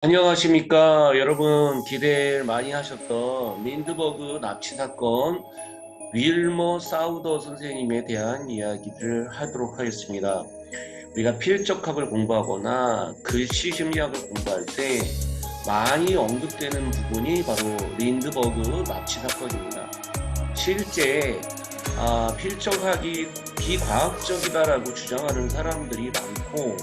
안녕하십니까 여러분. 기대를 많이 하셨던 린드버그 납치 사건 윌머 사우더 선생님에 대한 이야기를 하도록 하겠습니다. 우리가 필적학을 공부하거나 글씨 심리학을 공부할 때 많이 언급되는 부분이 바로 린드버그 납치 사건입니다. 실제 필적학이 비과학적이다라고 주장하는 사람들이 많고,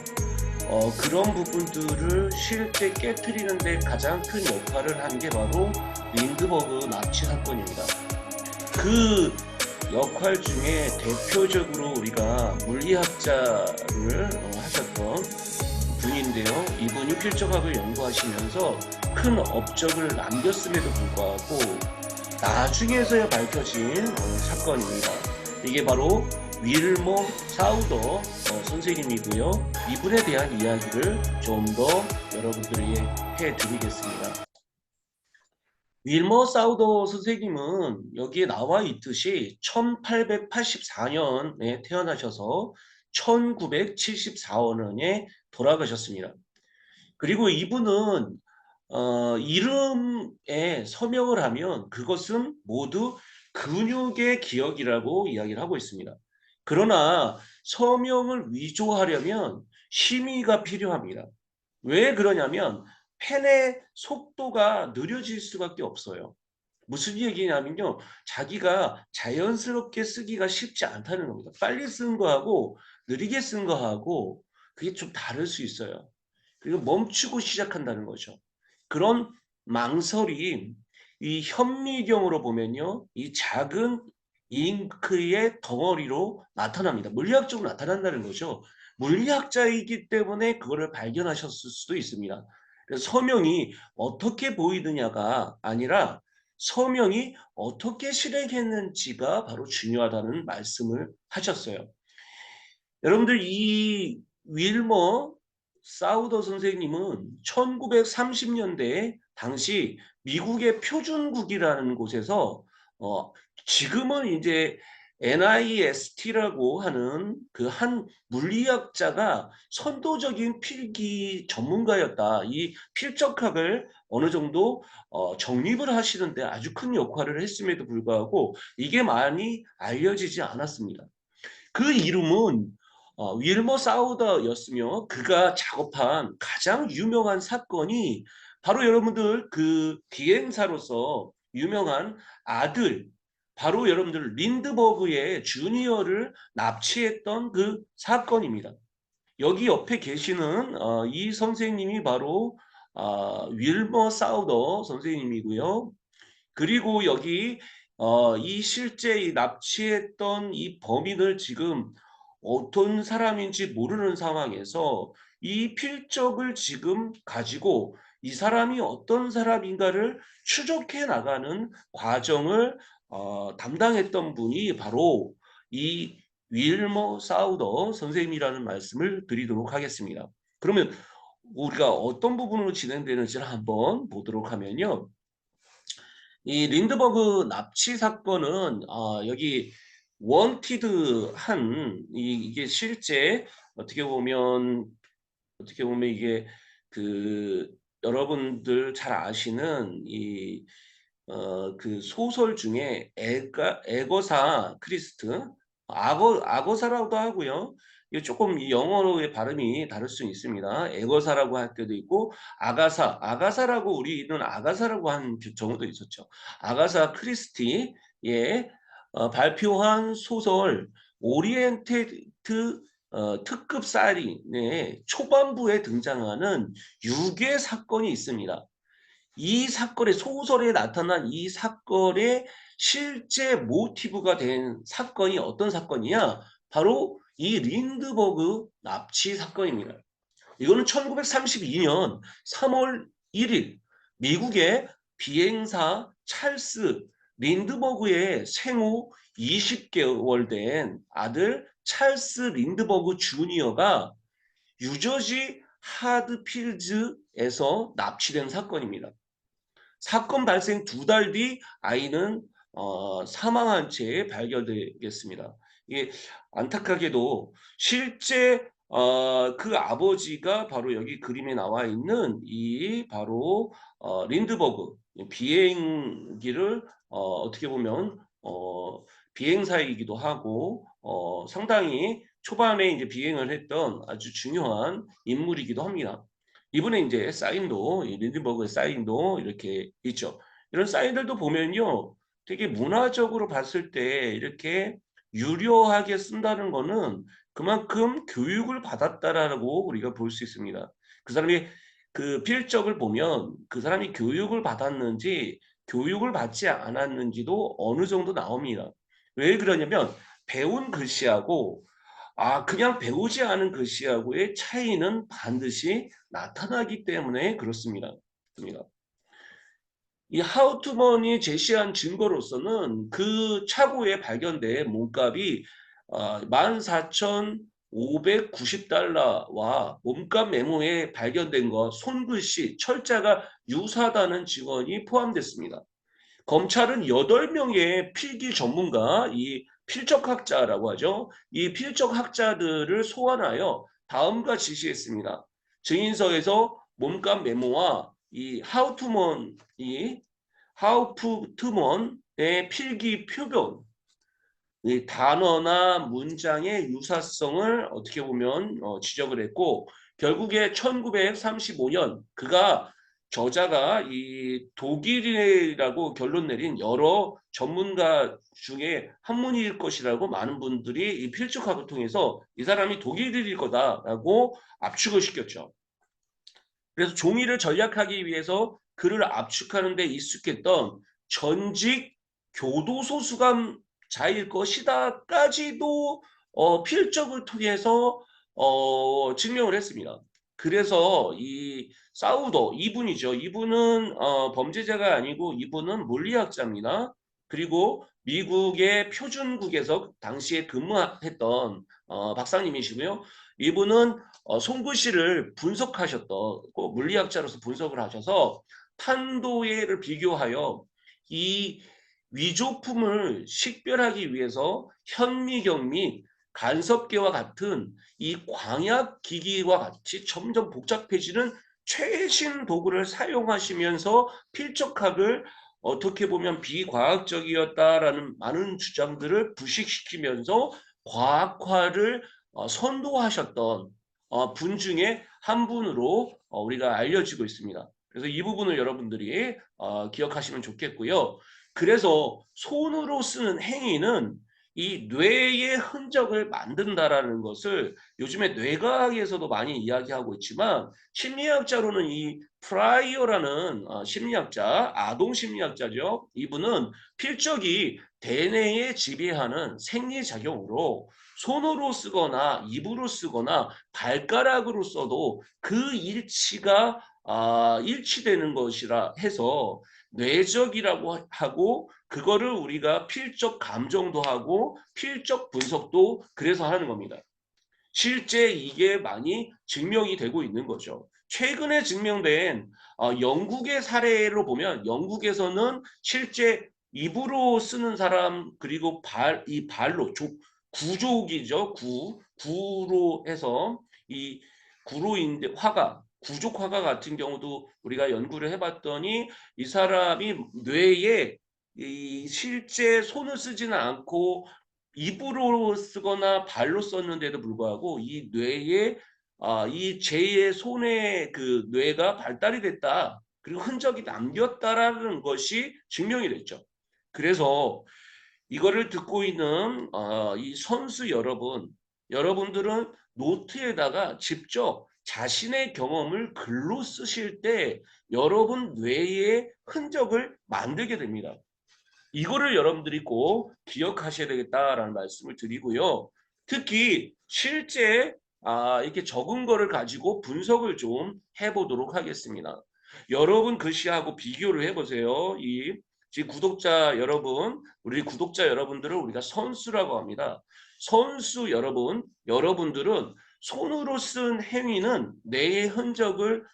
그런 부분들을 실제 깨트리는 데 가장 큰 역할을 한 게 바로 린드버그 납치 사건입니다. 그 역할 중에 대표적으로 우리가 물리학자를 하셨던 분인데요. 이분이 필적학을 연구하시면서 큰 업적을 남겼음에도 불구하고 나중에서야 밝혀진 사건입니다. 이게 바로 윌머 사우더 선생님이고요. 이분에 대한 이야기를 좀 더 여러분들에게 해드리겠습니다. 윌머 사우더 선생님은 여기에 나와 있듯이 1884년에 태어나셔서 1974년에 돌아가셨습니다. 그리고 이분은 이름에 서명을 하면 그것은 모두 근육의 기억이라고 이야기를 하고 있습니다. 그러나 서명을 위조하려면 심의가 필요합니다. 왜 그러냐면 펜의 속도가 느려질 수밖에 없어요. 무슨 얘기냐면요, 자기가 자연스럽게 쓰기가 쉽지 않다는 겁니다. 빨리 쓴 거하고 느리게 쓴 거하고 그게 좀 다를 수 있어요. 그리고 멈추고 시작한다는 거죠. 그런 망설임, 이 현미경으로 보면요, 이 작은 잉크의 덩어리로 나타납니다. 물리학적으로 나타난다는 거죠. 물리학자이기 때문에 그거를 발견하셨을 수도 있습니다. 그래서 서명이 어떻게 보이느냐가 아니라 서명이 어떻게 실행했는지가 바로 중요하다는 말씀을 하셨어요. 여러분들, 이 윌머 사우더 선생님은 1930년대에 당시 미국의 표준국이라는 곳에서 지금은 이제 NIST라고 하는 그 한 물리학자가 선도적인 필기 전문가였다. 이 필적학을 어느 정도 정립을 하시는데 아주 큰 역할을 했음에도 불구하고 이게 많이 알려지지 않았습니다. 그 이름은 윌머 사우더였으며, 그가 작업한 가장 유명한 사건이 바로 여러분들 그 비행사로서 유명한 아들, 바로 여러분들 린드버그의 주니어를 납치했던 그 사건입니다. 여기 옆에 계시는 이 선생님이 바로 윌머 사우더 선생님이고요. 그리고 여기 이 실제 이 납치했던 이 범인을 지금 어떤 사람인지 모르는 상황에서 이 필적을 지금 가지고 이 사람이 어떤 사람인가를 추적해 나가는 과정을 담당했던 분이 바로 이 윌머 사우더 선생님이라는 말씀을 드리도록 하겠습니다. 그러면 우리가 어떤 부분으로 진행되는지를 한번 보도록 하면요. 이 린드버그 납치 사건은 여기 원티드한 이게 실제 어떻게 보면 이게 그 여러분들 잘 아시는 이 그 소설 중에 에거사 크리스트, 악어사라고도 하고요. 이게 조금 이 영어로의 발음이 다를 수 있습니다. 에거사라고 할 때도 있고 아가사라고 우리는 아가사라고 한 경우도 있었죠. 아가사 크리스티의 발표한 소설 오리엔테드 특급 살인의 초반부에 등장하는 유괴 사건이 있습니다. 이 사건의 소설에 나타난 이 사건의 실제 모티브가 된 사건이 어떤 사건이냐? 바로 이 린드버그 납치 사건입니다. 이거는 1932년 3월 1일 미국의 비행사 찰스 린드버그의 생후 20개월 된 아들 찰스 린드버그 주니어가 뉴저지 하드필즈에서 납치된 사건입니다. 사건 발생 2달 뒤 아이는 사망한 채 발견되겠습니다. 이게 안타깝게도 실제 그 아버지가 바로 여기 그림에 나와 있는 이 바로 린드버그 비행기를 어떻게 보면 비행사이기도 하고 상당히 초반에 이제 비행을 했던 아주 중요한 인물이기도 합니다. 이분의 이제 사인도 이 린드버그의 사인도 이렇게 있죠. 이런 사인들도 보면요. 되게 문화적으로 봤을 때 이렇게 유려하게 쓴다는 거는 그만큼 교육을 받았다라고 우리가 볼 수 있습니다. 그 사람이 그 필적을 보면 그 사람이 교육을 받았는지 교육을 받지 않았는지도 어느 정도 나옵니다. 왜 그러냐면 배운 글씨하고 그냥 배우지 않은 글씨하고의 차이는 반드시 나타나기 때문에 그렇습니다. 이 하우트먼이 제시한 증거로서는 그 차고에 발견된 몸값이 14,590달러와 몸값 메모에 발견된 것, 손글씨, 철자가 유사하다는 증언이 포함됐습니다. 검찰은 8명의 필기 전문가, 이 필적학자라고 하죠. 이 필적학자들을 소환하여 다음과 지시했습니다. 증인석에서 몸값 메모와 이 하우프트먼의 필기 표본, 이 단어나 문장의 유사성을 어떻게 보면 지적을 했고 결국에 1935년 그가 저자가 이 독일이라고 결론 내린 여러 전문가 중에 한 분일 것이라고 많은 분들이 이 필적학을 통해서 이 사람이 독일인일 거다라고 압축을 시켰죠. 그래서 종이를 전략하기 위해서 그를 압축하는 데 익숙했던 전직 교도소 수감자일 것이다까지도 필적을 통해서 증명을 했습니다. 그래서 이 사우더 이분이죠. 이분은 범죄자가 아니고 이분은 물리학자입니다. 그리고 미국의 표준국에서 당시에 근무했던 박사님이시고요. 이분은 손글씨를 분석하셨던 물리학자로서 분석을 하셔서 탄도를 비교하여 이 위조품을 식별하기 위해서 현미경 및 간섭계와 같은 이 광약 기기와 같이 점점 복잡해지는 최신 도구를 사용하시면서 필적학을 어떻게 보면 비과학적이었다라는 많은 주장들을 부식시키면서 과학화를 선도하셨던 분 중에 한 분으로 우리가 알려지고 있습니다. 그래서 이 부분을 여러분들이 기억하시면 좋겠고요. 그래서 손으로 쓰는 행위는 이 뇌의 흔적을 만든다라는 것을 요즘에 뇌과학에서도 많이 이야기하고 있지만 심리학자로는 이 프라이어라는 심리학자, 아동 심리학자죠. 이분은 필적이 대뇌에 지배하는 생리작용으로 손으로 쓰거나 입으로 쓰거나 발가락으로 써도 그 일치가 일치되는 것이라 해서 뇌적이라고 하고 그거를 우리가 필적 감정도 하고 필적 분석도 그래서 하는 겁니다. 실제 이게 많이 증명이 되고 있는 거죠. 최근에 증명된 영국의 사례로 보면 영국에서는 실제 입으로 쓰는 사람 그리고 이 발로 구족이죠. 구로 해서 이 구로인데 화가 구족 화가 같은 경우도 우리가 연구를 해봤더니 이 사람이 뇌에 이 실제 손을 쓰지는 않고 입으로 쓰거나 발로 썼는데도 불구하고 이 뇌에 이 제 손의 그 뇌가 발달이 됐다. 그리고 흔적이 남겼다라는 것이 증명이 됐죠. 그래서 이거를 듣고 있는 이 선수 여러분들은 노트에다가 직접 자신의 경험을 글로 쓰실 때 여러분 뇌의 흔적을 만들게 됩니다. 이거를 여러분들이 꼭 기억하셔야 되겠다라는 말씀을 드리고요. 특히 실제 이렇게 적은 거를 가지고 분석을 좀 해보도록 하겠습니다. 여러분 글씨하고 비교를 해보세요. 지금 구독자 여러분, 우리 구독자 여러분들을 우리가 선수라고 합니다. 선수 여러분들은 손으로 쓴 행위는 뇌의 흔적을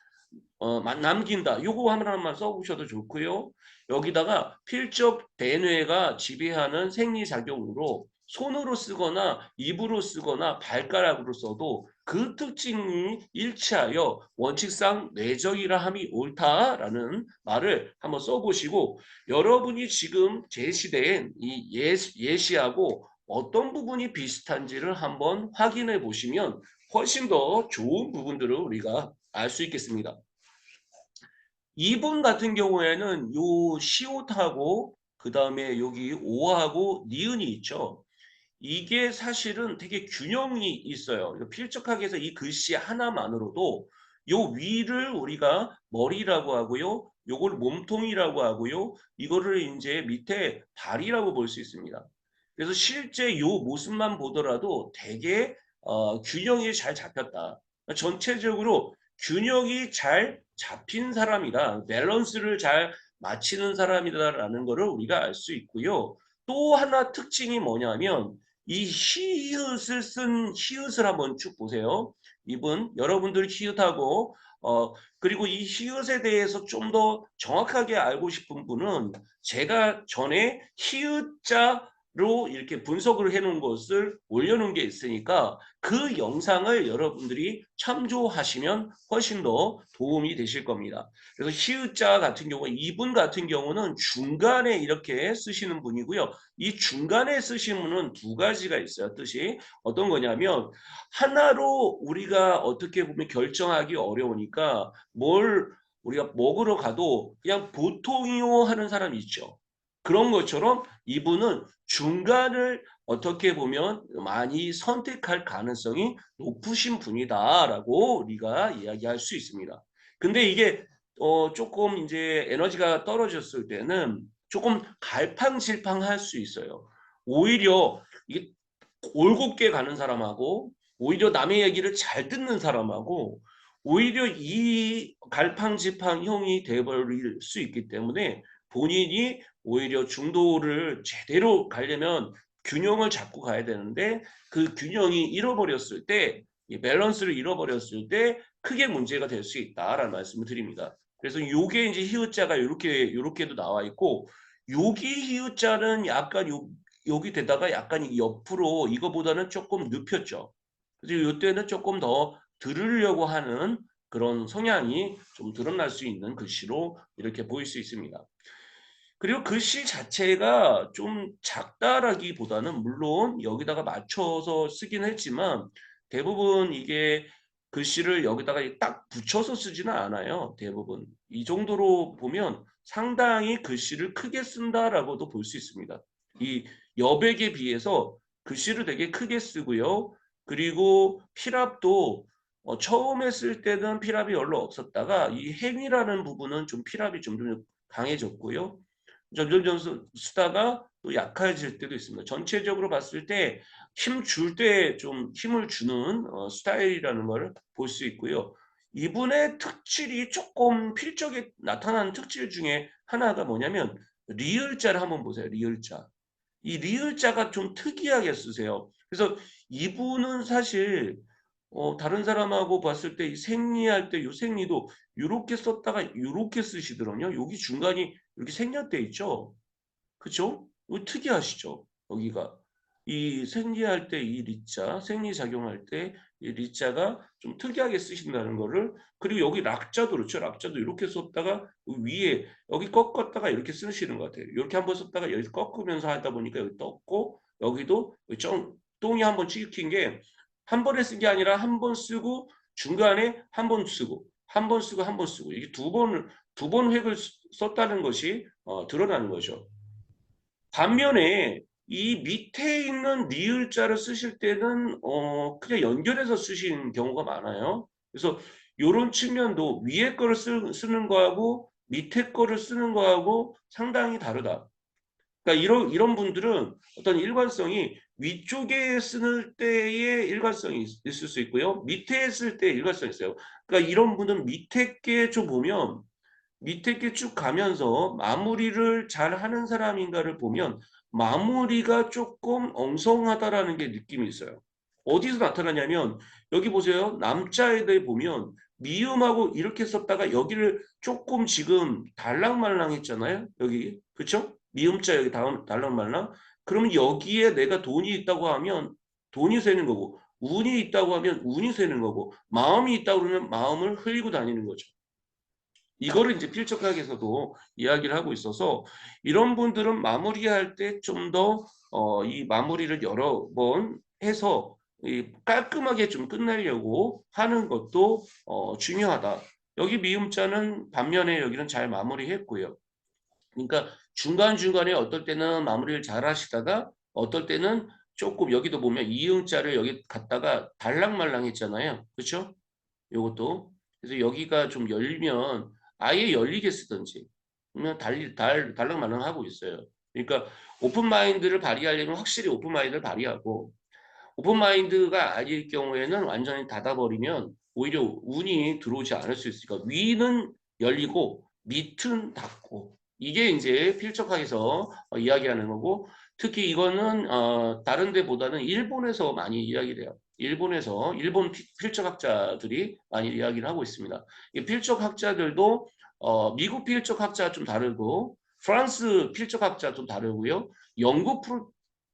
남긴다. 요거 하나만 써보셔도 좋고요. 여기다가 필적 대뇌가 지배하는 생리작용으로 손으로 쓰거나 입으로 쓰거나 발가락으로 써도 그 특징이 일치하여 원칙상 내적이라 함이 옳다라는 말을 한번 써보시고 여러분이 지금 제시된 이 예시하고 어떤 부분이 비슷한지를 한번 확인해 보시면 훨씬 더 좋은 부분들을 우리가 알 수 있겠습니다. 이분 같은 경우에는 요 시옷하고 그 다음에 여기 오하고 니은이 있죠. 이게 사실은 되게 균형이 있어요. 필적하게 해서 이 글씨 하나만으로도 요 위를 우리가 머리라고 하고요. 요걸 몸통이라고 하고요. 이거를 이제 밑에 다리라고 볼 수 있습니다. 그래서 실제 요 모습만 보더라도 되게 균형이 잘 잡혔다. 전체적으로 균형이 잘 잡힌 사람이다. 밸런스를 잘 맞추는 사람이다라는 것을 우리가 알 수 있고요. 또 하나 특징이 뭐냐면 이 히읗을 쓴 히읗을 한번 쭉 보세요. 이분 여러분들 히읗하고 그리고 이 히읗에 대해서 좀 더 정확하게 알고 싶은 분은 제가 전에 히읗자로 이렇게 분석을 해 놓은 것을 올려놓은 게 있으니까 그 영상을 여러분들이 참조하시면 훨씬 더 도움이 되실 겁니다. 그래서 히읗자 같은 경우 이분 같은 경우는 중간에 이렇게 쓰시는 분이고요. 이 중간에 쓰신 분은 두 가지가 있어요. 뜻이 어떤 거냐면 하나로 우리가 어떻게 보면 결정하기 어려우니까 뭘 우리가 먹으러 가도 그냥 보통이요 하는 사람이 있죠. 그런 것처럼 이분은 중간을 어떻게 보면 많이 선택할 가능성이 높으신 분이다라고 우리가 이야기할 수 있습니다. 근데 이게 조금 이제 에너지가 떨어졌을 때는 조금 갈팡질팡할 수 있어요. 오히려 이게 올곧게 가는 사람하고 오히려 남의 얘기를 잘 듣는 사람하고 오히려 이 갈팡질팡형이 돼버릴 수 있기 때문에 본인이 오히려 중도를 제대로 가려면 균형을 잡고 가야 되는데 그 균형이 잃어버렸을 때 이 밸런스를 잃어버렸을 때 크게 문제가 될 수 있다라는 말씀을 드립니다. 그래서 요게 이제 히읗자가 요렇게도 나와 있고 여기 히읗자는 약간 여기 되다가 약간 옆으로 이거보다는 조금 눕혔죠. 그래서 이때는 조금 더 들으려고 하는 그런 성향이 좀 드러날 수 있는 글씨로 이렇게 보일 수 있습니다. 그리고 글씨 자체가 좀 작다라기보다는 물론 여기다가 맞춰서 쓰긴 했지만 대부분 이게 글씨를 여기다가 딱 붙여서 쓰지는 않아요. 대부분. 이 정도로 보면 상당히 글씨를 크게 쓴다라고도 볼 수 있습니다. 이 여백에 비해서 글씨를 되게 크게 쓰고요. 그리고 필압도 처음에 쓸 때는 필압이 별로 없었다가 이 행이라는 부분은 좀 필압이 좀 강해졌고요. 점점 쓰다가 또 약해질 때도 있습니다. 전체적으로 봤을 때 힘 줄 때 좀 힘을 주는 스타일이라는 걸 볼 수 있고요. 이분의 특질이 조금 필적에 나타나는 특질 중에 하나가 뭐냐면 리을자를 한번 보세요. 리을자. 이 리을자가 좀 특이하게 쓰세요. 그래서 이분은 사실 다른 사람하고 봤을 때 이 생리할 때 요 생리도 요렇게 썼다가 요렇게 쓰시더라고요. 여기 중간이 이렇게 생략돼 있죠. 그죠? 이거 특이하시죠? 여기가. 이 생리할 때 이 리자, 생리작용할 때 이 리자가 좀 특이하게 쓰신다는 거를 그리고 여기 락자도 그렇죠. 락자도 이렇게 썼다가 위에 여기 꺾었다가 이렇게 쓰시는 것 같아요. 이렇게 한번 썼다가 여기 꺾으면서 하다 보니까 여기 떴고 여기도 좀 똥이 한번 찍힌 게 한 번에 쓴 게 아니라 한 번 쓰고 중간에 한 번 쓰고 한 번 쓰고 한 번 쓰고 이게 두 번 획을 썼다는 것이 드러나는 거죠. 반면에 이 밑에 있는 리을자를 쓰실 때는 그냥 연결해서 쓰신 경우가 많아요. 그래서 요런 측면도 위에 거를 쓰는 거하고 밑에 거를 쓰는 거하고 상당히 다르다. 그러니까 이런 분들은 어떤 일관성이 위쪽에 쓸 때의 일관성이 있을 수 있고요. 밑에 쓸 때 일관성이 있어요. 그러니까 이런 분은 밑에 게 좀 보면 밑에 게 쭉 가면서 마무리를 잘 하는 사람인가를 보면 마무리가 조금 엉성하다라는 게 느낌이 있어요. 어디서 나타나냐면 여기 보세요. 남자에 대해 보면 미음하고 이렇게 썼다가 여기를 조금 지금 달랑말랑 했잖아요. 여기. 그쵸? 미음자 여기 다음 달랑말랑. 그러면 여기에 내가 돈이 있다고 하면 돈이 새는 거고 운이 있다고 하면 운이 새는 거고 마음이 있다고 그러면 마음을 흘리고 다니는 거죠. 이거를 이제 필적학에서도 이야기를 하고 있어서 이런 분들은 마무리할 때 좀 더 이 마무리를 여러 번 해서 이 깔끔하게 좀 끝내려고 하는 것도 중요하다. 여기 미음자는 반면에 여기는 잘 마무리했고요. 그러니까 중간중간에 어떨 때는 마무리를 잘 하시다가 어떨 때는 조금 여기도 보면 이응자를 여기 갖다가 달랑말랑 했잖아요. 그렇죠? 요것도. 그래서 여기가 좀 열면 아예 열리게 쓰든지 그러면 달랑말랑 하고 있어요. 그러니까 오픈 마인드를 발휘하려면 확실히 오픈 마인드를 발휘하고 오픈 마인드가 아닐 경우에는 완전히 닫아버리면 오히려 운이 들어오지 않을 수 있으니까 위는 열리고 밑은 닫고 이게 이제 필적학에서 이야기하는 거고 특히 이거는 다른 데보다는 일본에서 많이 이야기를 해요. 일본에서 일본 필적학자들이 많이 이야기를 하고 있습니다. 이 필적학자들도 미국 필적학자 좀 다르고 프랑스 필적학자 좀 다르고요. 영국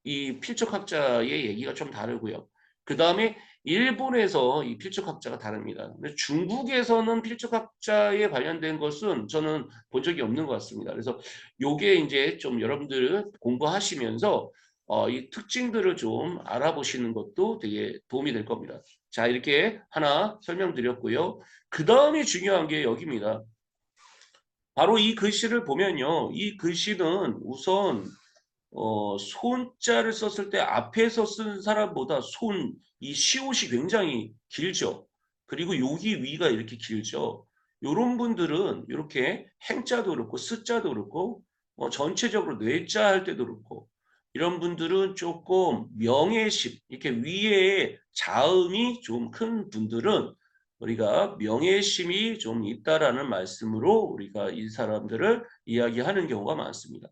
이 필적학자의 얘기가 좀 다르고요. 그 다음에 일본에서 이 필적학자가 다릅니다. 근데 중국에서는 필적학자에 관련된 것은 저는 본 적이 없는 것 같습니다. 그래서 요게 이제 좀 여러분들 공부하시면서 이 특징들을 좀 알아보시는 것도 되게 도움이 될 겁니다. 자, 이렇게 하나 설명드렸고요. 그 다음에 중요한 게 여기입니다. 바로 이 글씨를 보면요. 이 글씨는 우선 손자를 썼을 때 앞에서 쓴 사람보다 이 시옷이 굉장히 길죠. 그리고 여기 위가 이렇게 길죠. 요런 분들은 이렇게 행자도 그렇고 스자도 그렇고 전체적으로 뇌자 할 때도 그렇고 이런 분들은 조금 명예심 이렇게 위에 자음이 좀 큰 분들은 우리가 명예심이 좀 있다라는 말씀으로 우리가 이 사람들을 이야기하는 경우가 많습니다.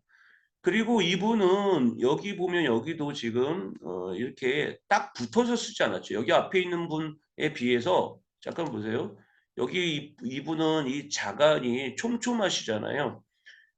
그리고 이분은 여기 보면 여기도 지금 이렇게 딱 붙어서 쓰지 않았죠. 여기 앞에 있는 분에 비해서 잠깐 보세요. 여기 이분은 이 자간이 촘촘하시잖아요.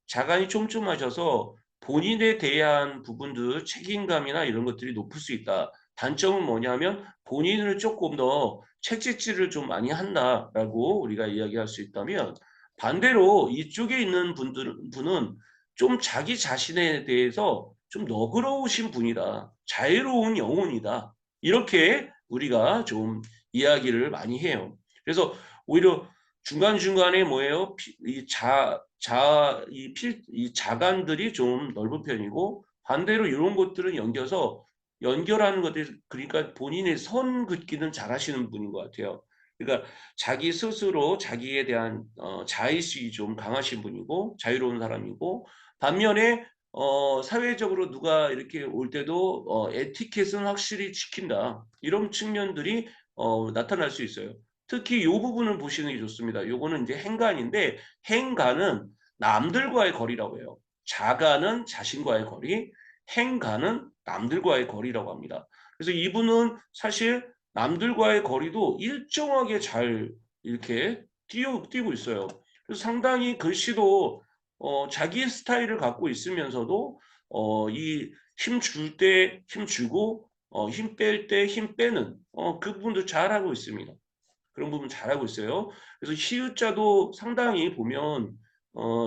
자간이 촘촘하셔서 본인에 대한 부분들 책임감이나 이런 것들이 높을 수 있다. 단점은 뭐냐면 본인을 조금 더 채찍질을 좀 많이 한다라고 우리가 이야기할 수 있다면 반대로 이쪽에 있는 분은 좀 자기 자신에 대해서 좀 너그러우신 분이다. 자유로운 영혼이다. 이렇게 우리가 좀 이야기를 많이 해요. 그래서 오히려 중간중간에 뭐예요? 이 자간들이 좀 넓은 편이고 반대로 이런 것들은 연결하는 것들이 그러니까 본인의 선 긋기는 잘하시는 분인 것 같아요. 그러니까 자기 스스로 자기에 대한 자의식이 좀 강하신 분이고 자유로운 사람이고 반면에 사회적으로 누가 이렇게 올 때도 에티켓은 확실히 지킨다. 이런 측면들이 나타날 수 있어요. 특히 이 부분을 보시는 게 좋습니다. 요거는 이제 행간인데 행간은 남들과의 거리라고 해요. 자간은 자신과의 거리, 행간은 남들과의 거리라고 합니다. 그래서 이분은 사실 남들과의 거리도 일정하게 잘 이렇게 띄고 있어요. 그래서 상당히 글씨도 자기 스타일을 갖고 있으면서도 이 힘 줄 때 힘 주고 힘 뺄 때 힘 빼는 그 부분도 잘하고 있습니다. 그런 부분 잘하고 있어요. 그래서 히읗자도 상당히 보면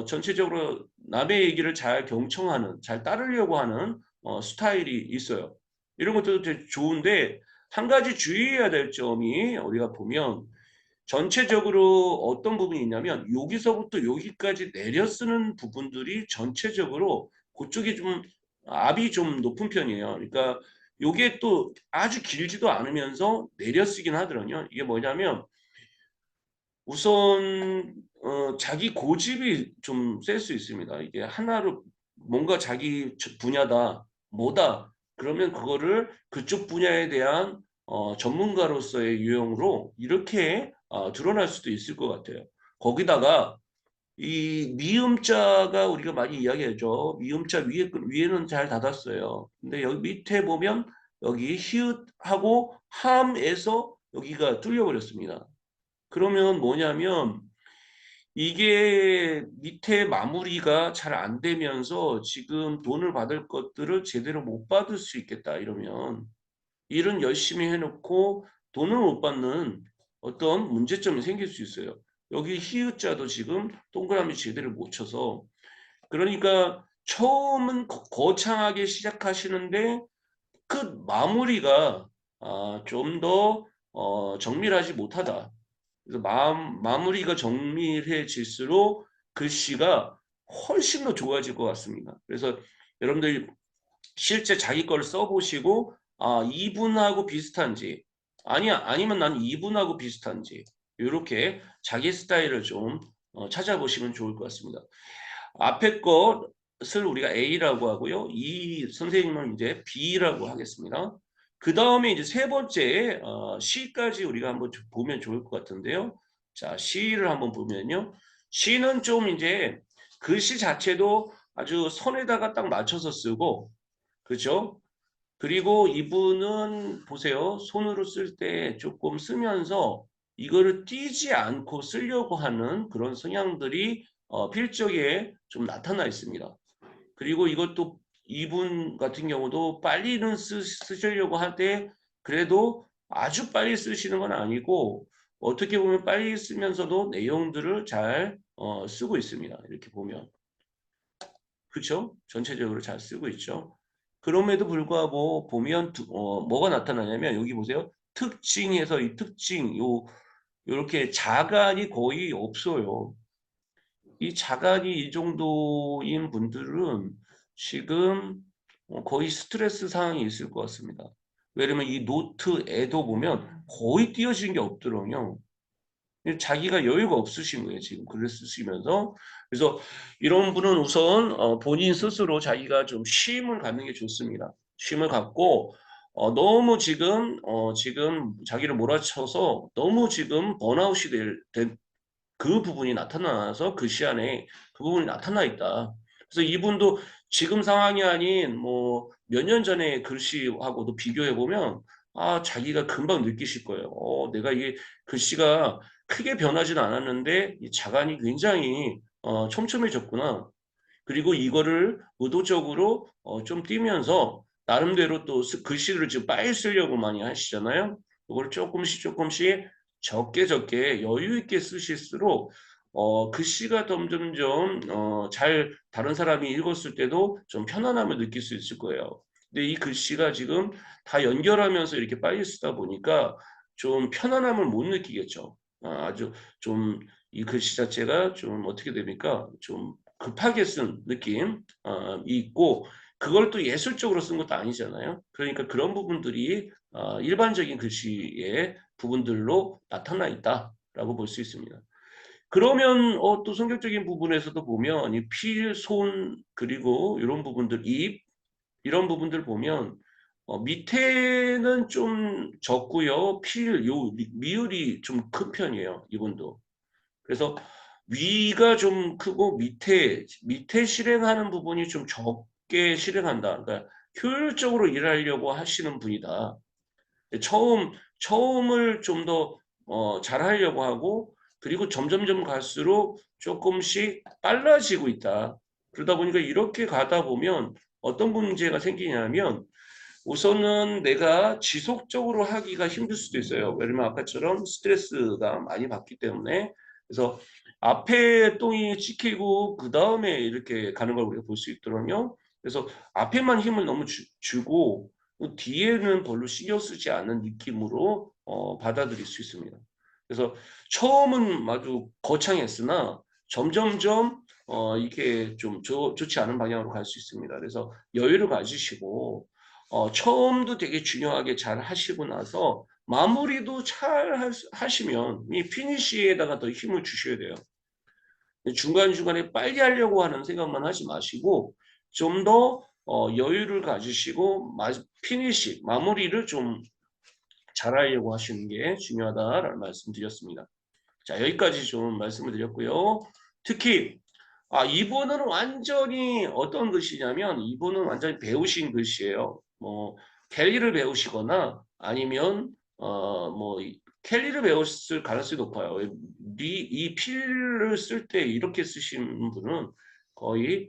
전체적으로 남의 얘기를 잘 경청하는, 잘 따르려고 하는 스타일이 있어요. 이런 것도 되게 좋은데 한 가지 주의해야 될 점이 우리가 보면 전체적으로 어떤 부분이 있냐면 여기서부터 여기까지 내려 쓰는 부분들이 전체적으로 그쪽이 좀 압이 좀 높은 편이에요. 그러니까 요게 또 아주 길지도 않으면서 내려 쓰긴 하더라고요. 이게 뭐냐면 우선 자기 고집이 좀 셀 수 있습니다. 이게 하나로 뭔가 자기 분야다, 뭐다. 그러면 그거를 그쪽 분야에 대한 전문가로서의 유형으로 이렇게 드러날 수도 있을 것 같아요. 거기다가 이 미음자가 우리가 많이 이야기하죠. 미음자 위에는 잘 닫았어요. 근데 여기 밑에 보면 여기 히읗하고 함에서 여기가 뚫려 버렸습니다. 그러면 뭐냐면 이게 밑에 마무리가 잘 안 되면서 지금 돈을 받을 것들을 제대로 못 받을 수 있겠다 이러면 일은 열심히 해놓고 돈을 못 받는 어떤 문제점이 생길 수 있어요. 여기 히읗자도 지금 동그라미 제대로 못 쳐서 그러니까 처음은 거창하게 시작하시는데 그 마무리가 좀 더 정밀하지 못하다. 그래서 마무리가 정밀해질수록 글씨가 훨씬 더 좋아질 것 같습니다. 그래서 여러분들 실제 자기 걸 써보시고 이분하고 비슷한지 아니면 난 이분하고 비슷한지 이렇게 자기 스타일을 좀 찾아보시면 좋을 것 같습니다. 앞에 것을 우리가 A라고 하고요. 이 선생님은 이제 B라고 하겠습니다. 그 다음에 이제 세 번째 C까지 우리가 한번 보면 좋을 것 같은데요. 자, C를 한번 보면요. C는 좀 이제 글씨 자체도 아주 선에다가 딱 맞춰서 쓰고, 그죠? 그리고 이분은 보세요. 손으로 쓸 때 조금 쓰면서 이거를 띄지 않고 쓰려고 하는 그런 성향들이 필적에 좀 나타나 있습니다. 그리고 이것도 이분 같은 경우도 빨리는 쓰시려고 할 때 그래도 아주 빨리 쓰시는 건 아니고 어떻게 보면 빨리 쓰면서도 내용들을 잘 쓰고 있습니다. 이렇게 보면. 그렇죠? 전체적으로 잘 쓰고 있죠. 그럼에도 불구하고 보면 뭐가 나타나냐면 여기 보세요. 특징에서 이 특징 요렇게 자간이 거의 없어요. 이 자간이 이 정도인 분들은 지금 거의 스트레스 상황이 있을 것 같습니다. 왜냐면 이 노트에도 보면 거의 띄어진 게 없더라고요. 자기가 여유가 없으신 거예요. 지금 글을 쓰시면서. 그래서 이런 분은 우선 본인 스스로 자기가 좀 쉼을 갖는 게 좋습니다. 쉼을 갖고 너무 지금 자기를 몰아쳐서 너무 지금 번아웃이 된 그 부분이 나타나서 글씨 안에 그 부분이 나타나 있다. 그래서 이분도 지금 상황이 아닌 뭐 몇 년 전에 글씨하고도 비교해 보면 자기가 금방 느끼실 거예요. 내가 이게 글씨가 크게 변하지는 않았는데 이 자간이 굉장히 촘촘해졌구나. 그리고 이거를 의도적으로 좀 띄면서 나름대로 또 글씨를 지금 빨리 쓰려고 많이 하시잖아요. 이걸 조금씩 적게 적게 여유 있게 쓰실수록 글씨가 점점점 잘 다른 사람이 읽었을 때도 좀 편안함을 느낄 수 있을 거예요. 근데 이 글씨가 지금 다 연결하면서 이렇게 빨리 쓰다 보니까 좀 편안함을 못 느끼겠죠. 아주 좀 이 글씨 자체가 좀 어떻게 됩니까? 좀 급하게 쓴 느낌 있고 그걸 또 예술적으로 쓴 것도 아니잖아요. 그러니까 그런 부분들이 일반적인 글씨의 부분들로 나타나 있다라고 볼 수 있습니다. 그러면 또 성격적인 부분에서도 보면 이 필, 손 그리고 이런 부분들, 입 이런 부분들 보면 밑에는 좀 적고요. 미을이 좀 큰 편이에요. 이분도. 그래서 위가 좀 크고 밑에 실행하는 부분이 좀 적게 실행한다. 그러니까 효율적으로 일하려고 하시는 분이다. 처음을 좀 더 잘하려고 하고 그리고 점점점 갈수록 조금씩 빨라지고 있다. 그러다 보니까 이렇게 가다 보면 어떤 문제가 생기냐면 우선은 내가 지속적으로 하기가 힘들 수도 있어요. 왜냐면 아까처럼 스트레스가 많이 받기 때문에. 그래서 앞에 똥이 찍히고 그 다음에 이렇게 가는 걸 우리가 볼 수 있더라고요. 그래서 앞에만 힘을 너무 주고 뒤에는 별로 신경 쓰지 않는 느낌으로 받아들일 수 있습니다. 그래서 처음은 아주 거창했으나 점점점 이게 좀 좋지 않은 방향으로 갈 수 있습니다. 그래서 여유를 가지시고 처음도 되게 중요하게 잘 하시고 나서 마무리도 잘 하시면 이 피니쉬에다가 더 힘을 주셔야 돼요. 중간중간에 빨리 하려고 하는 생각만 하지 마시고 좀 더 여유를 가지시고 피니쉬, 마무리를 좀 잘하려고 하시는 게 중요하다라는 말씀 드렸습니다. 자, 여기까지 좀 말씀을 드렸고요. 특히 이분은 완전히 어떤 글씨냐면 이분은 완전히 배우신 글씨예요. 뭐 켈리를 배우시거나 아니면 뭐 켈리를 배웠을 가능성이 높아요. 이 필을 쓸 때 이렇게 쓰신 분은 거의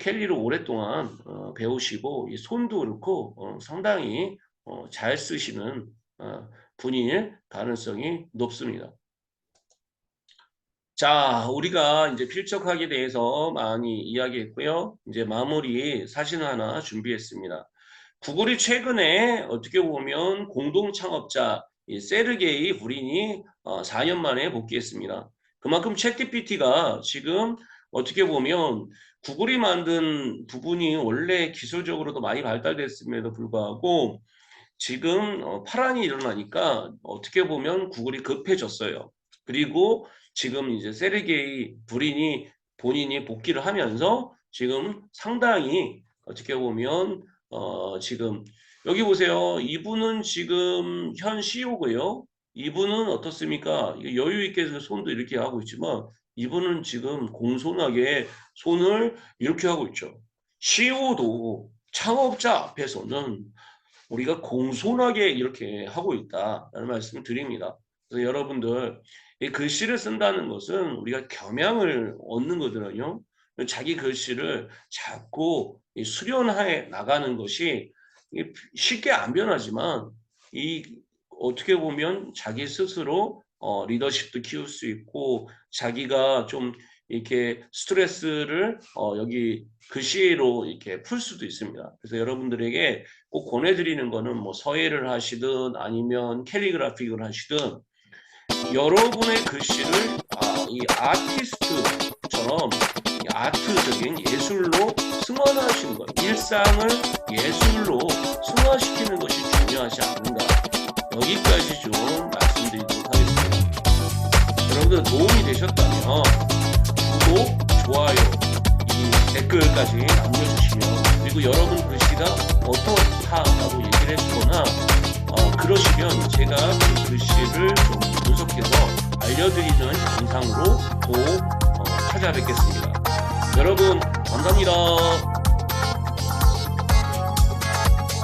켈리를 오랫동안 배우시고 이 손도 그렇고 상당히 잘 쓰시는 분일 가능성이 높습니다. 자, 우리가 이제 필적학에 대해서 많이 이야기했고요. 이제 마무리 사진 하나 준비했습니다. 구글이 최근에 어떻게 보면 공동 창업자 세르게이 브린이 4년 만에 복귀했습니다. 그만큼 챗GPT가 지금 어떻게 보면 구글이 만든 부분이 원래 기술적으로도 많이 발달됐음에도 불구하고 지금 파란이 일어나니까 어떻게 보면 구글이 급해졌어요. 그리고 지금 이제 세르게이 브린이 본인이 복귀를 하면서 지금 상당히 어떻게 보면 지금 여기 보세요. 이분은 지금 현 CEO고요. 이분은 어떻습니까? 여유 있게 손도 이렇게 하고 있지만 이분은 지금 공손하게 손을 이렇게 하고 있죠. CEO도 창업자 앞에서는 우리가 공손하게 이렇게 하고 있다라는 말씀을 드립니다. 그래서 여러분들 이 글씨를 쓴다는 것은 우리가 겸양을 얻는 거거든요. 자기 글씨를 자꾸 수련해 나가는 것이 쉽게 안 변하지만 이 어떻게 보면 자기 스스로 리더십도 키울 수 있고 자기가 좀 이렇게 스트레스를 여기 글씨로 이렇게 풀 수도 있습니다. 그래서 여러분들에게 꼭 권해드리는 거는 뭐 서예를 하시든 아니면 캘리그라픽을 하시든 여러분의 글씨를 이 아티스트처럼 아트적인 예술로 승화하시는 것, 일상을 예술로 승화시키는 것이 중요하지 않는가. 여기까지 좀 말씀드리도록 하겠습니다. 여러분들 도움이 되셨다면 구독, 좋아요, 이 댓글까지 남겨주시면 그리고 여러분 글씨가 어떻다라고 얘기를 해주거나 그러시면 제가 그 글씨를 좀 분석해서 알려드리는 영상으로 또 찾아뵙겠습니다. 여러분 감사합니다.